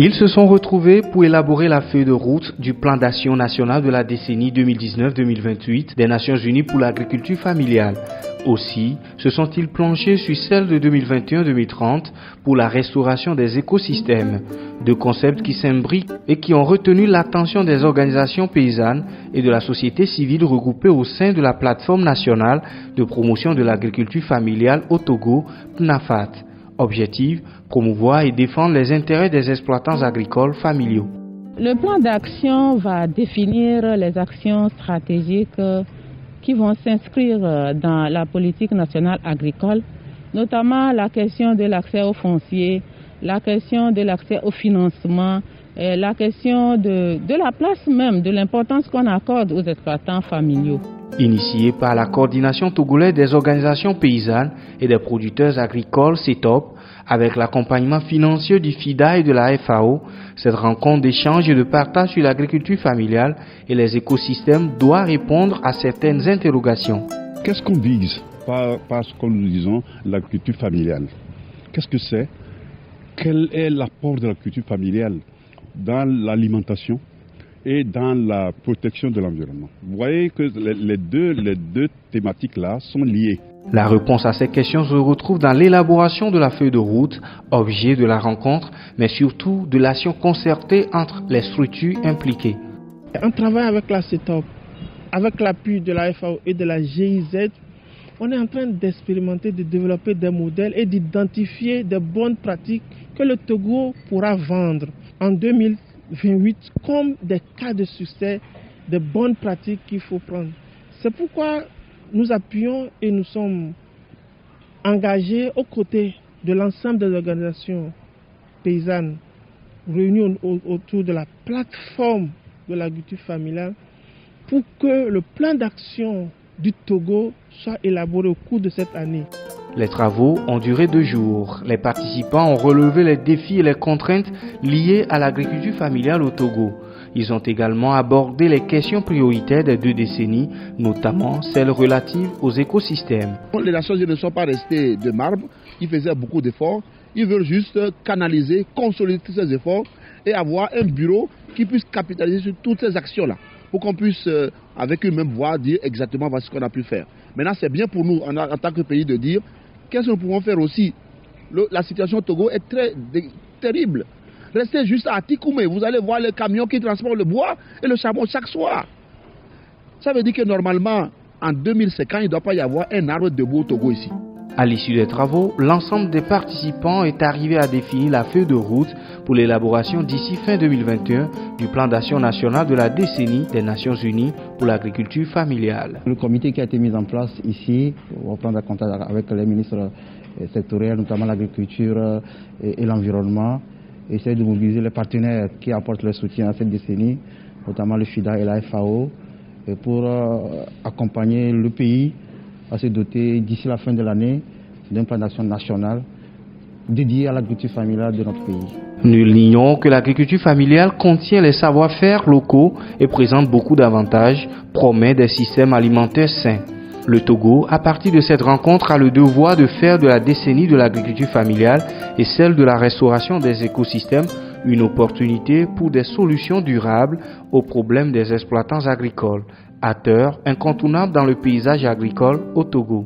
Ils se sont retrouvés pour élaborer la feuille de route du plan d'action national de la décennie 2019-2028 des Nations Unies pour l'agriculture familiale. Aussi, se sont-ils penchés sur celle de 2021-2030 pour la restauration des écosystèmes, deux concepts qui s'imbriquent et qui ont retenu l'attention des organisations paysannes et de la société civile regroupées au sein de la plateforme nationale de promotion de l'agriculture familiale au Togo, PNAFAT. Objectif, promouvoir et défendre les intérêts des exploitants agricoles familiaux. Le plan d'action va définir les actions stratégiques qui vont s'inscrire dans la politique nationale agricole, notamment la question de l'accès au foncier, la question de l'accès au financement, la question de la place même, de l'importance qu'on accorde aux exploitants familiaux. Initié par la coordination togolaise des organisations paysannes et des producteurs agricoles CETOP, avec l'accompagnement financier du FIDA et de la FAO, cette rencontre d'échange et de partage sur l'agriculture familiale et les écosystèmes doit répondre à certaines interrogations. Qu'est-ce qu'on vise par ce que nous disons l'agriculture familiale? Qu'est-ce que c'est? Quel est l'apport de l'agriculture familiale dans l'alimentation et dans la protection de l'environnement? Vous voyez que les deux thématiques-là sont liées. La réponse à ces questions se retrouve dans l'élaboration de la feuille de route, objet de la rencontre, mais surtout de l'action concertée entre les structures impliquées. On travaille avec la CETOP, avec l'appui de la FAO et de la GIZ. On est en train d'expérimenter, de développer des modèles et d'identifier des bonnes pratiques que le Togo pourra vendre en 2028 comme des cas de succès, de bonnes pratiques qu'il faut prendre. C'est pourquoi nous appuyons et nous sommes engagés aux côtés de l'ensemble des organisations paysannes réunies autour de la plateforme de l'agriculture familiale pour que le plan d'action du Togo soit élaboré au cours de cette année. Les travaux ont duré 2 jours. Les participants ont relevé les défis et les contraintes liées à l'agriculture familiale au Togo. Ils ont également abordé les questions prioritaires des 2 décennies, notamment celles relatives aux écosystèmes. Les Nations Unies ne sont pas restées de marbre, ils faisaient beaucoup d'efforts. Ils veulent juste canaliser, consolider tous ces efforts et avoir un bureau qui puisse capitaliser sur toutes ces actions-là, pour qu'on puisse, avec une même voix, dire exactement ce qu'on a pu faire. Maintenant, c'est bien pour nous, en tant que pays, de dire qu'est-ce que nous pouvons faire aussi. La situation au Togo est terrible. Restez juste à Tikoumé, vous allez voir les camions qui transportent le bois et le charbon chaque soir. Ça veut dire que normalement, en 2050, il ne doit pas y avoir un arbre debout au Togo ici. À l'issue des travaux, l'ensemble des participants est arrivé à définir la feuille de route pour l'élaboration d'ici fin 2021 du plan d'action national de la décennie des Nations Unies pour l'agriculture familiale. Le comité qui a été mis en place ici, on va prendre contact avec les ministres sectoriels, notamment l'agriculture et l'environnement, essayer de mobiliser les partenaires qui apportent leur soutien à cette décennie, notamment le FIDA et la FAO, pour accompagner le pays à se doter d'ici la fin de l'année d'un plan d'action national dédié à l'agriculture familiale de notre pays. Nul n'ignore que l'agriculture familiale contient les savoir-faire locaux et présente beaucoup d'avantages, promet des systèmes alimentaires sains. Le Togo, à partir de cette rencontre, a le devoir de faire de la décennie de l'agriculture familiale et celle de la restauration des écosystèmes une opportunité pour des solutions durables aux problèmes des exploitants agricoles, acteurs incontournables dans le paysage agricole au Togo.